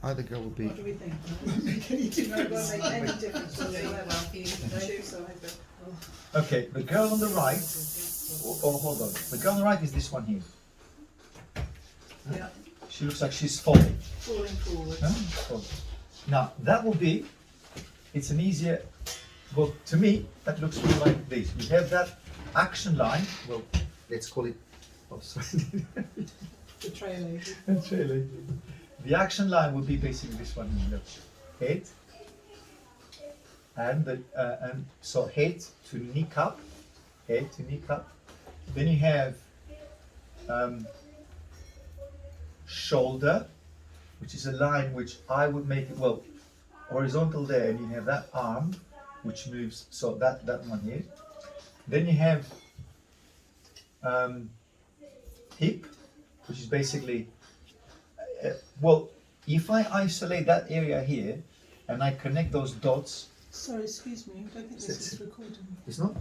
Either girl will be. What do we think? Won't make any No, it won't difference. make any difference Well, whatsoever. you Choose either. Okay, the girl on the right. Oh, hold on. The girl on the right is this one here. Yeah, She looks like she's falling. falling forward. Huh? Falling. Now that will be. It's an easier. Well, to me, that looks more like this. We have that action line. Well, let's call it. Oh, sorry. The trail agent. That's really. The action line would be basically this one. Look, head, and so head to kneecap, head to kneecap. Then you have shoulder, which is a line which I would make it well horizontal there, and you have that arm, which moves. So that one here. Then you have hip, which is basically well, if I isolate that area here and I connect those dots, Sorry, excuse me. I don't think this is recording. it's not.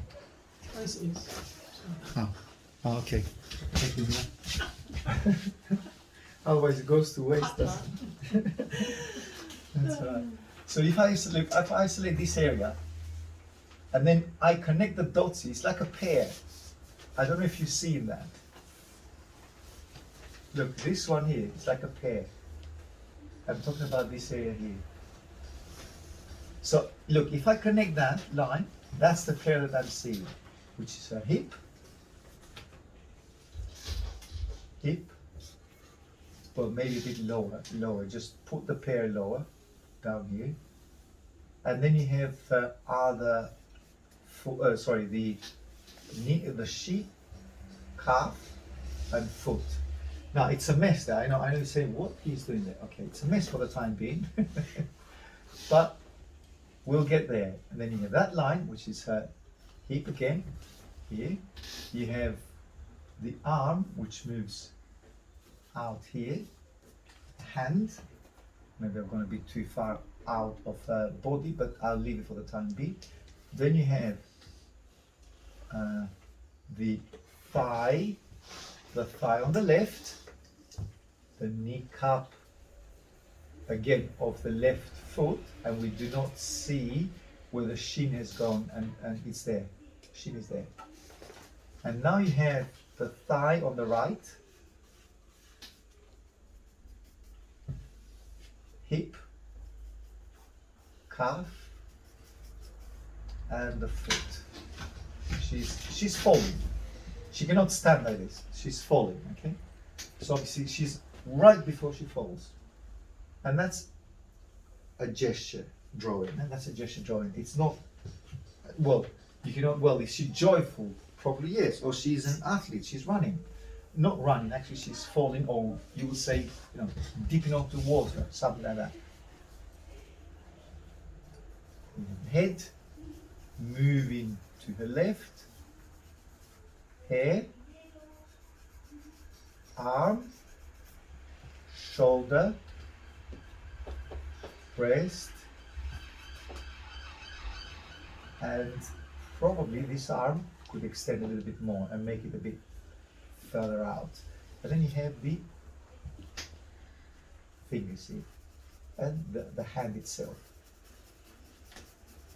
Yes, it is. Oh, okay. Otherwise, it goes to waste. That's right. So if I isolate this area, and then I connect the dots, it's like a pair. I don't know if you've seen that. Look, this one here, it's like a pear. I'm talking about this area here. So, look, if I connect that line, that's the pear that I'm seeing, which is a hip, well, maybe a bit lower, just put the pear lower, down here. And then you have the knee, the sheep, calf, and foot. Now it's a mess there. I know you're saying what he's doing there. Okay, it's a mess for the time being, but we'll get there. And then you have that line, which is her hip again. Here, you have the arm, which moves out here. Hand. Maybe I'm going to be too far out of her body, but I'll leave it for the time being. Then you have the thigh on the left, the kneecap again of the left foot, and we do not see where the shin has gone, and it's there. Shin is there. And now you have the thigh on the right, hip, calf, and the foot. She's falling. She cannot stand like this. She's falling, okay? So obviously she's right before she falls. And that's a gesture drawing. And that's a gesture drawing. It's not, well, you cannot, well, is she joyful? Probably yes. Or she's an athlete, she's running. Not running, actually she's falling, or you would say, dipping into water, something like that. Head moving to her left. Head, arm, shoulder, breast, and probably this arm could extend a little bit more and make it a bit further out. But then you have the fingers, see, and the hand itself.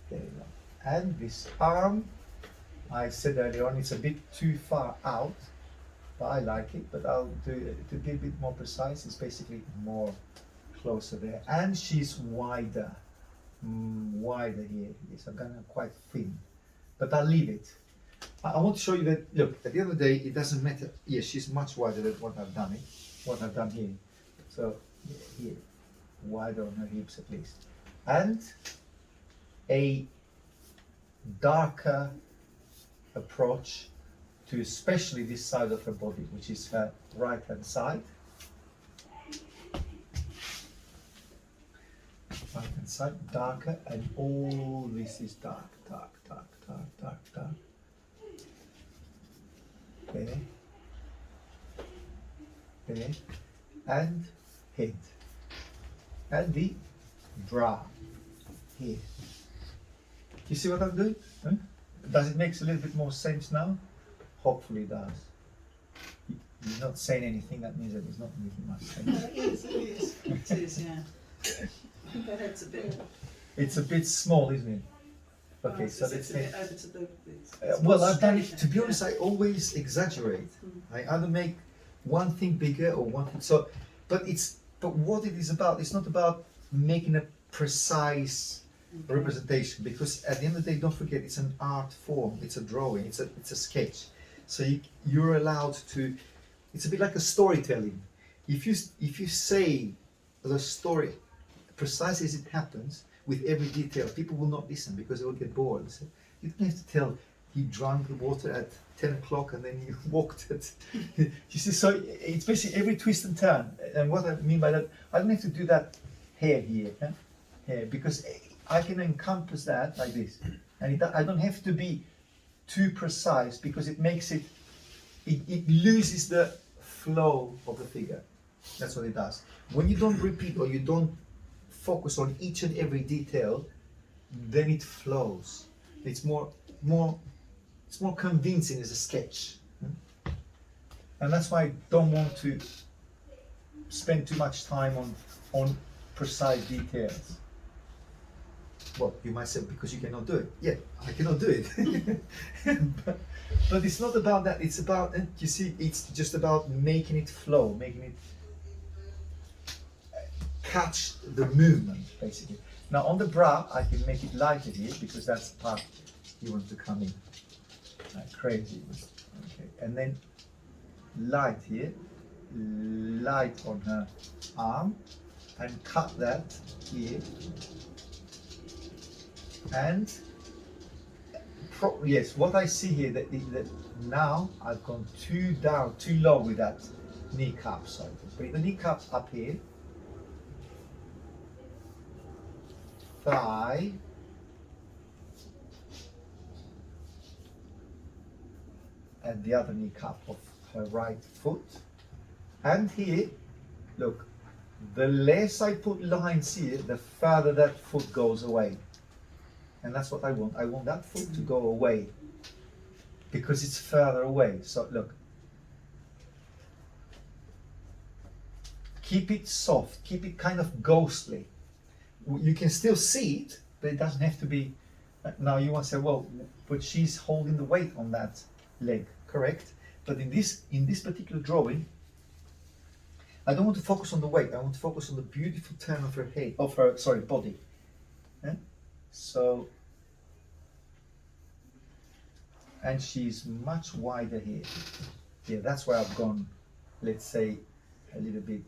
There you go. And this arm, I said earlier on, it's a bit too far out, but I like it. But I'll do it to be a bit more precise. It's basically more closer there, and she's wider here. Yes, I'm gonna quite thin, but I'll leave it. I want to show you that. Look, at the end of the day, it doesn't matter. Yes, she's much wider than what I've done. What I've done here. So here, wider on her hips at least, and a darker approach to especially this side of her body, which is her right hand side. Right hand side, darker, and all this is dark. There. And head. And the brow here. You see what I'm doing? Huh? Does it make a little bit more sense now? Hopefully it does. He's not saying anything, that means that it's not making much sense. It is, yeah. I think her head's a bit. It's a bit small, isn't it? Okay, oh, so it's let's a make. bit over to the. Well, I've done it. straight To be now, honest, I always exaggerate. Mm. I either make one thing bigger or one thing. So, but what it is about, it's not about making a precise yeah. representation, because at the end of the day, don't forget, it's an art form. It's a drawing. It's a sketch. So you're allowed to. It's a bit like a storytelling. If you say the story precisely as it happens, with every detail, people will not listen because they will get bored. So you don't have to tell he drank the water at 10 o'clock and then he walked at. You see, so it's basically every twist and turn. And what I mean by that, I don't have to do that here, here, because I can encompass that like this. And I don't have to be too precise because it makes it loses the flow of the figure. That's what it does. When you don't repeat or you don't focus on each and every detail, then it flows. It's more convincing as a sketch. And that's why I don't want to spend too much time on precise details. Well, you might say because you cannot do it. Yeah, I cannot do it. but it's not about that. It's about, you see, it's just about making it flow, making it catch the movement, basically. Now on the bra, I can make it lighter here because that's the part you want to come in. Crazy. Okay, and then light here, light on her arm, and cut that here. And yes, what I see here that now I've gone too low with that kneecap. So I can bring the kneecap up here. Thigh, and the other kneecap of her right foot. And here, look, the less I put lines here, the further that foot goes away. And that's what I want. I want that foot to go away because it's further away. So look, keep it soft, keep it kind of ghostly. You can still see it, but it doesn't have to be. Now you want to say, well, but she's holding the weight on that leg, correct? But in this particular drawing, I don't want to focus on the weight. I want to focus on the beautiful turn of her head, body. Yeah? So, and she's much wider here. Yeah, that's where I've gone, let's say, a little bit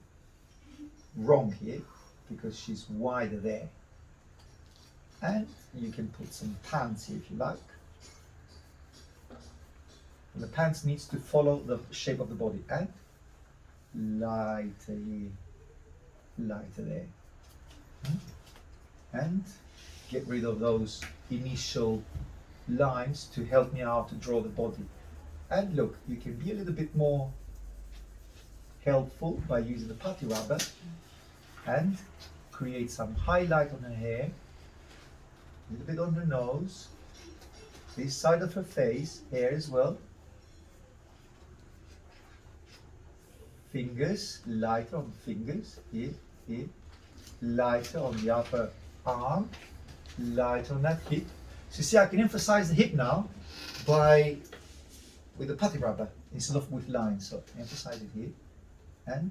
wrong here, because she's wider there. And you can put some pants here if you like. And the pants needs to follow the shape of the body. And lighter here, lighter there. And get rid of those initial lines to help me out to draw the body. And look, you can be a little bit more helpful by using the putty rubber and create some highlight on her hair, a little bit on her nose, this side of her face, hair as well. Fingers, lighter on the fingers, here, here. Lighter on the upper arm, lighter on that hip. So you see, I can emphasize the hip now with the putty rubber instead of with lines. So emphasize it here and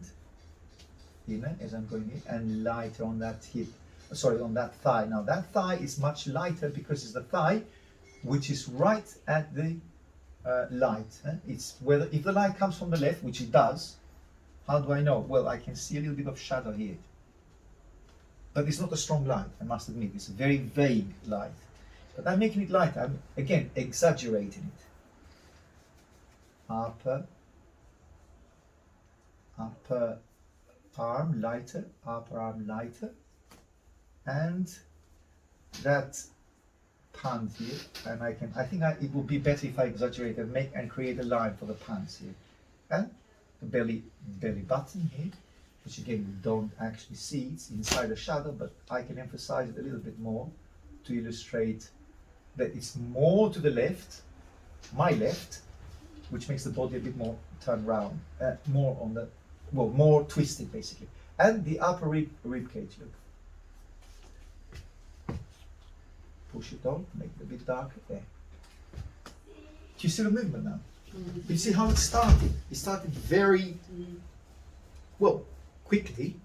inner as I'm going here, and lighter on that hip. Sorry, on that thigh. Now that thigh is much lighter because it's the thigh which is right at the light. It's whether if the light comes from the left, which it does. How do I know? Well, I can see a little bit of shadow here. But it's not a strong light, I must admit. It's a very vague light. But I'm making it lighter. I'm, again, exaggerating it. Upper arm lighter, upper arm lighter. And that pant here. And I think it would be better if I exaggerate and create a line for the pants here. And the belly button here, which again you don't actually see, it's inside the shadow, but I can emphasize it a little bit more to illustrate that it's more to the left, my left, which makes the body a bit more turned round, more on the, well, more twisted basically. And the upper rib cage, look, push it down, make it a bit darker there. Do you see the movement now? You see how it started? It started very, well, quickly,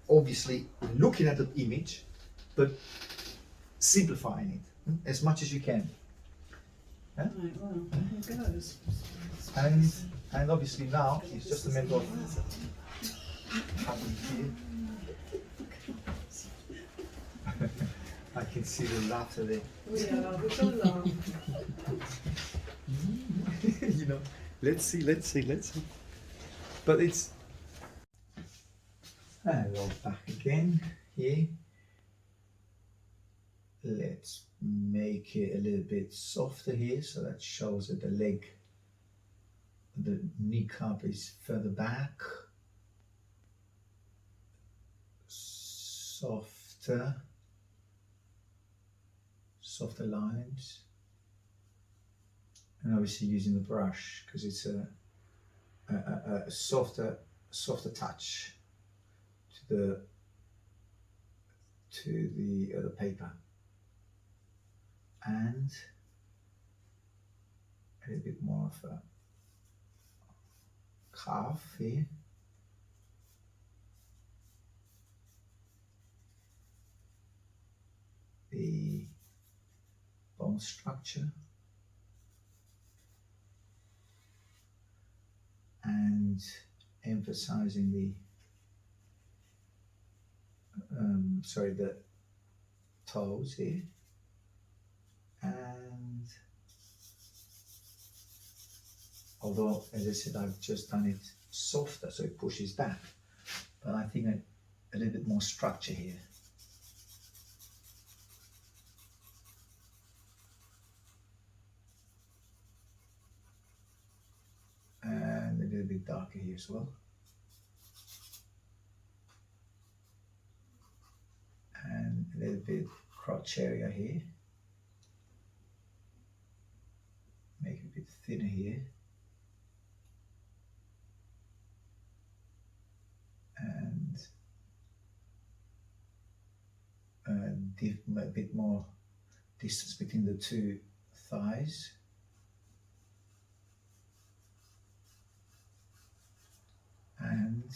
obviously looking at the image, but simplifying it as much as you can. Right, well, here goes. And obviously now it's just a matter of having here. I can see the laughter there. We shall laugh. You know, let's see. But it's and go back again here. Let's make it a little bit softer here, so that shows that the kneecap is further back. Softer lines. And obviously using the brush because it's a softer touch to the other paper, and a little bit more of a curve here. The bone structure. And emphasizing the toes here, and although as I said I've just done it softer so it pushes back, but I think a little bit more structure here. And a little bit darker here as well. And a little bit crotch area here. Make it a bit thinner here. And a bit more distance between the two thighs. And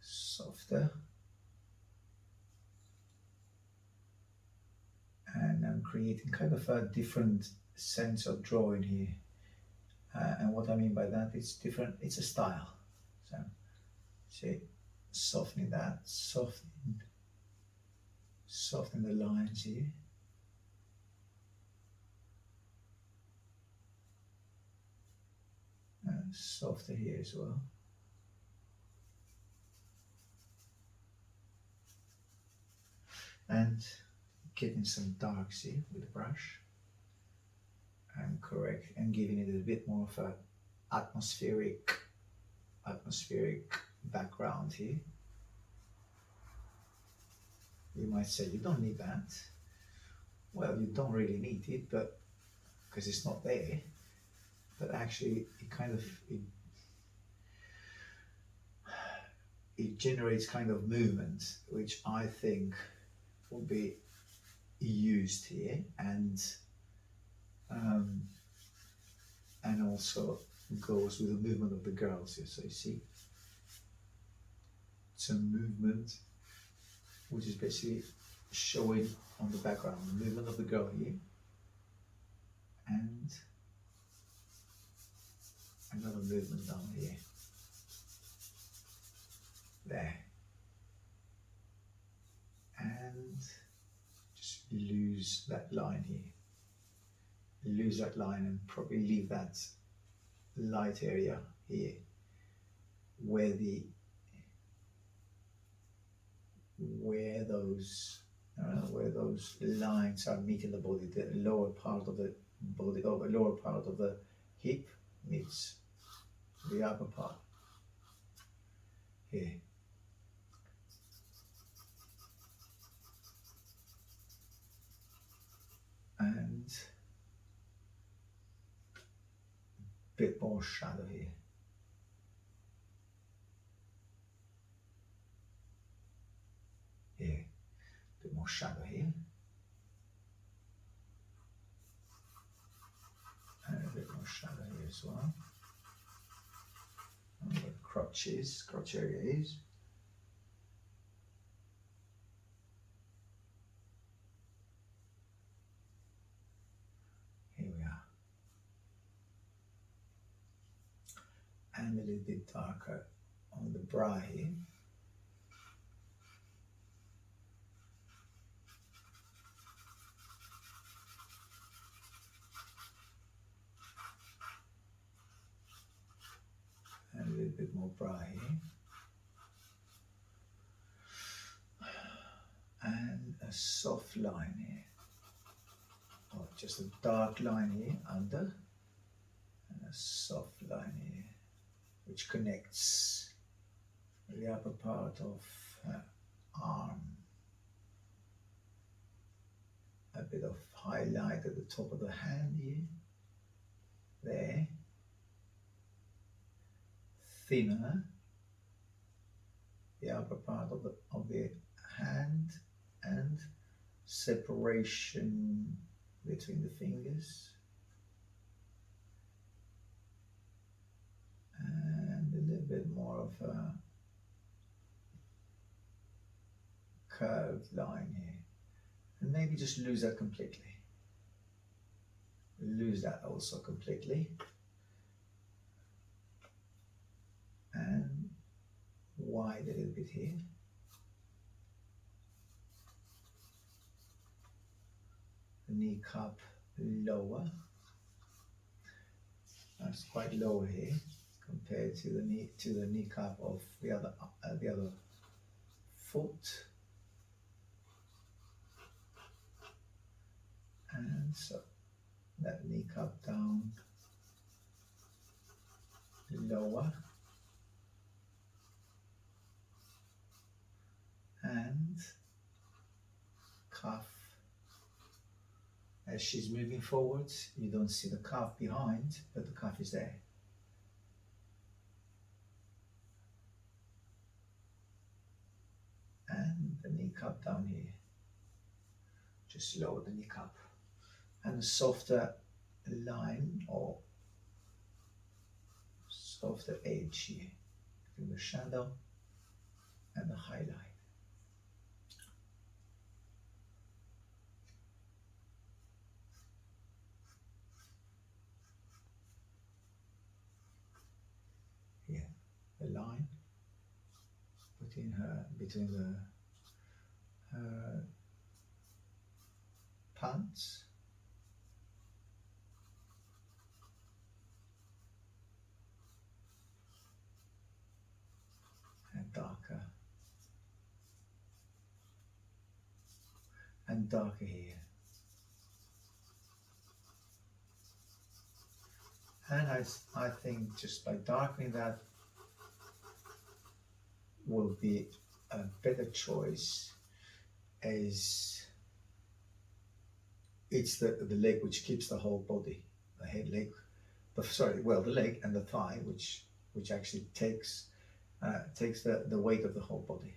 softer, and I'm creating kind of a different sense of drawing here, and what I mean by that, it's different, it's a style. So see, softening that, softening the lines here. And softer here as well. And getting some darks here with the brush, and correct, and giving it a bit more of a atmospheric background here. You might say you don't need that. Well, you don't really need it, but because it's not there. But actually, it generates kind of movement, which I think will be used here, and also goes with the movement of the girls here. So you see, it's a movement which is basically showing on the background the movement of the girl here, and another movement down here, there, and just lose that line here, lose that line, and probably leave that light area here where those lines are meeting the body, the lower part of the body, or the lower part of the hip meets the upper part here. And a bit more shadow here. bit more shadow here. And a bit more shadow here as well. And where the crotch area is. Here we are. And a little bit darker on the bra here. And a little bit more bra here. And a soft line here. Or just a dark line here under. And a soft line here, which connects the upper part of her arm. A bit of highlight at the top of the hand here. There. Thinner the upper part of the hand, and separation between the fingers, and a little bit more of a curved line here, and maybe just lose that completely. Lose that also completely. And wide a little bit here. The knee cup lower. That's quite low here compared to the kneecap of the other foot. And so that kneecap down lower. And calf. As she's moving forwards, you don't see the calf behind, but the calf is there. And the kneecap down here. Just lower the kneecap. And a softer line or softer edge here between the shadow and the highlight. The line between her pants and darker here. And I think just by darkening that will be a better choice, as it's the leg which keeps the whole body, the head, leg, the leg and the thigh, which actually takes the weight of the whole body.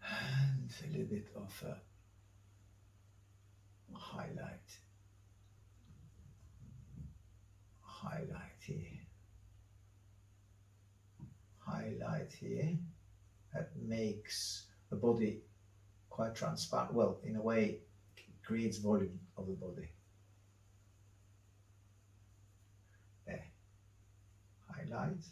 And a little bit of a highlight here, that makes the body quite transparent. Well, in a way, creates volume of the body. There, highlight.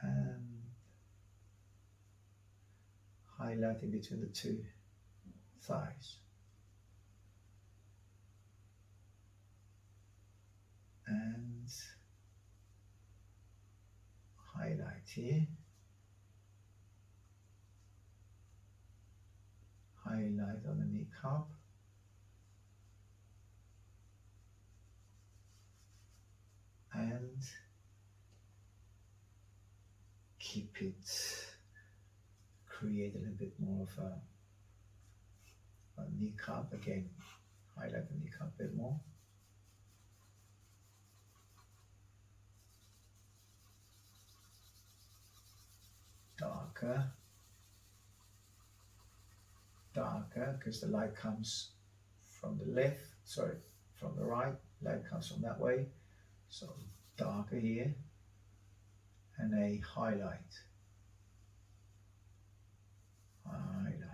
And highlighting between the two thighs. And highlight here, highlight on the kneecap, and keep it, create a little bit more of a kneecap again, highlight the kneecap a bit more. darker, darker, because the light comes from the left, sorry, from the right, light comes from that way. So darker here, and a highlight. Highlight here.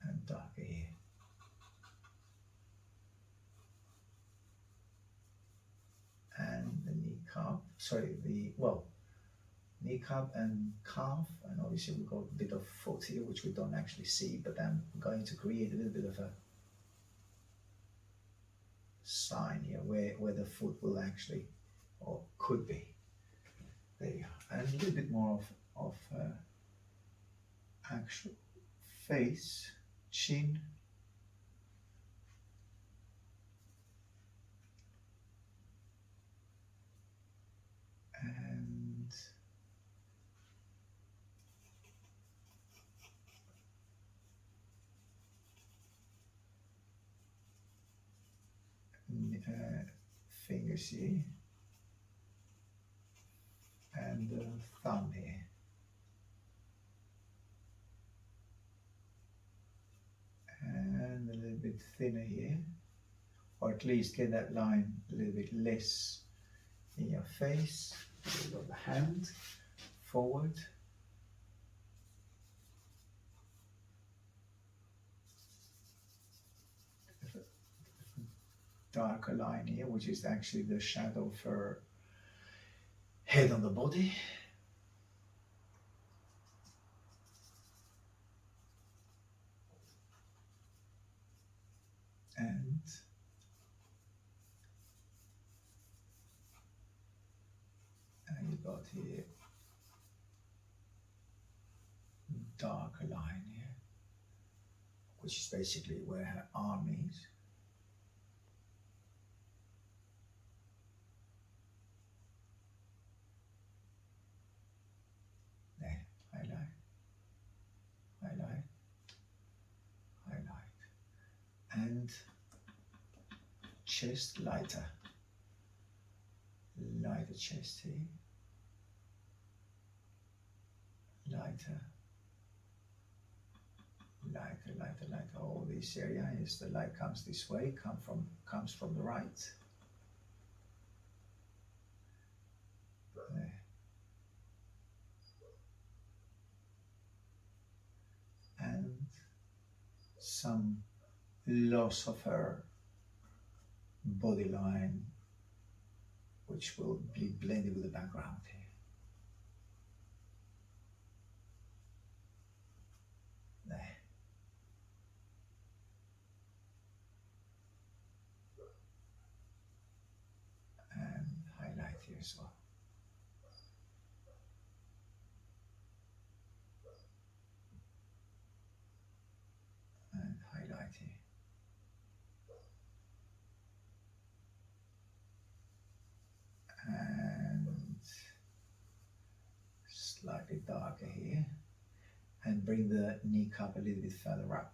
And darker here. And the kneecap, sorry, kneecap and calf, and obviously we've got a bit of foot here which we don't actually see, but I'm going to create a little bit of a sign here where the foot will actually, or could be. There you go. And a little bit more of actual face, chin, and fingers here, and the thumb here. And a little bit thinner here, or at least get that line a little bit less in your face. We've got the hand forward. Darker line here, which is actually the shadow of her head on the body. And you got here darker line here, which is basically where her arm is. There, highlight, highlight, highlight. And chest lighter. Lighter chest here. Lighter. Lighter, lighter, lighter. All this area is the light comes this way, comes from the right. There. And some loss of her body line, which will be blended with the background here. There. And highlight here as well. And highlight here. And slightly darker here, and bring the kneecap a little bit further up.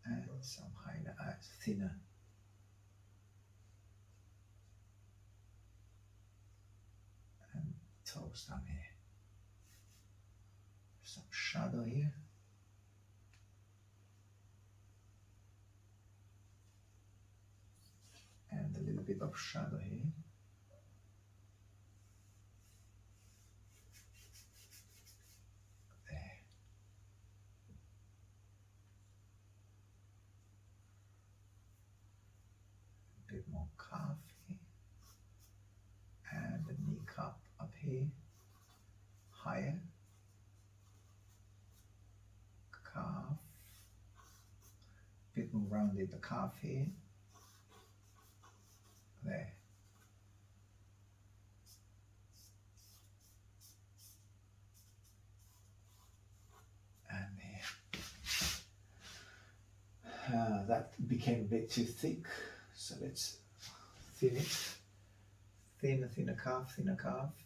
And some highlight, thinner. And toes down here. Some shadow here. And a little bit of shadow here. There. A bit more calf here. And the kneecap up here. Higher. Calf. A bit more rounded the calf here. There. And there. that became a bit too thick, so let's thin it. Thinner calf,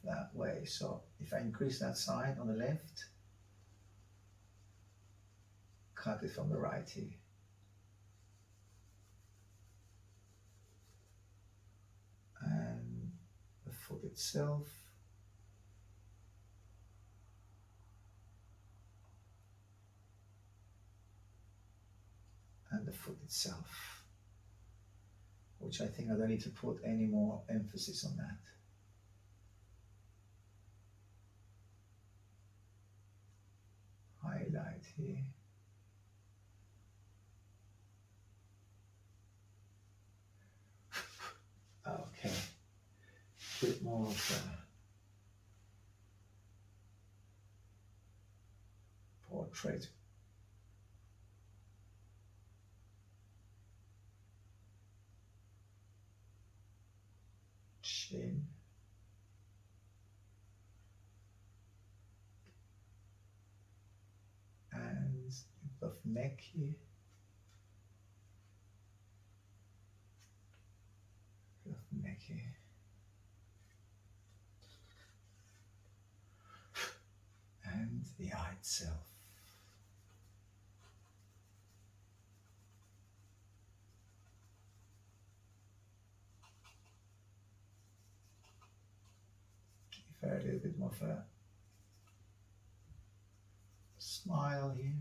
that way. So if I increase that side on the left, cut it from the right here. And the foot itself. And the foot itself, which I think I don't need to put any more emphasis on that. Highlight here. Okay, a bit more of a portrait. Chin. And a bit of neck here. Bit of neck here. And the eye itself. Give her a little bit more of a smile here.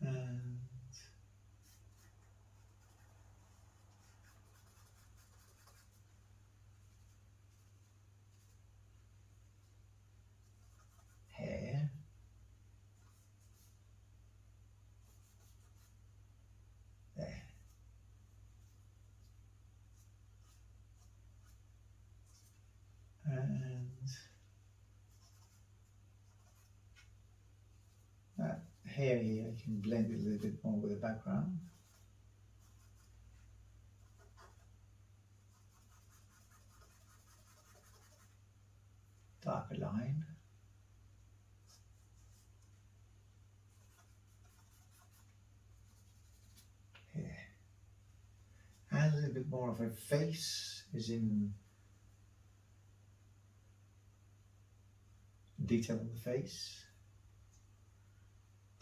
And hair. There. And that hair here, I can blend it a little bit more with the background. Darker line. Here. And a little bit more of a face, as in detail on the face.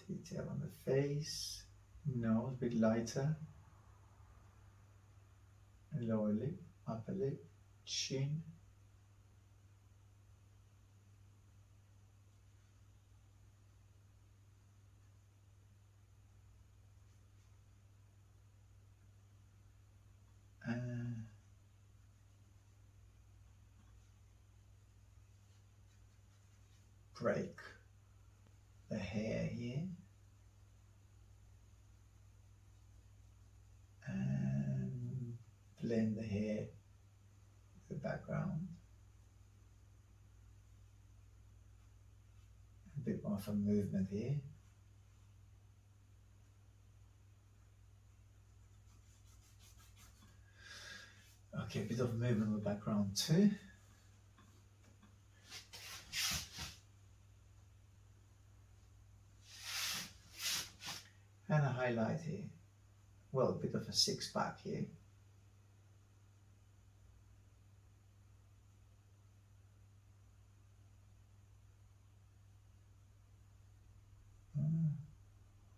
Detail on the face. Nose a bit lighter. Lower lip, upper lip, chin. Break the hair here. And blend the hair with the background. A bit more of a movement here. Okay, a bit of movement in the background too. And a highlight here. Well, a bit of a six-pack here.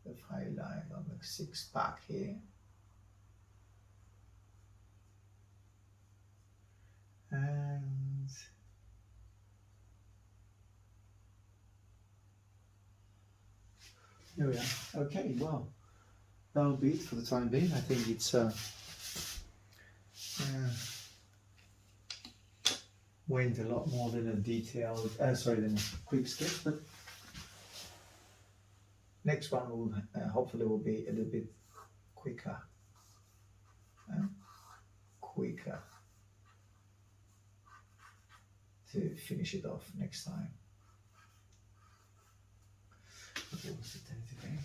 Bit of highlight on the six-pack here. And here we are. Okay, well, that'll be it for the time being. I think it's went a lot more than a detailed, than a quick sketch, but next one will hopefully will be a little bit quicker. Quicker to finish it off next time. Okay, what's the date today?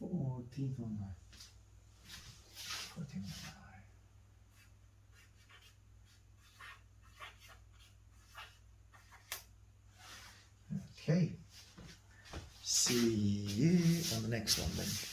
14th on 14th on Okay. See you on the next one then.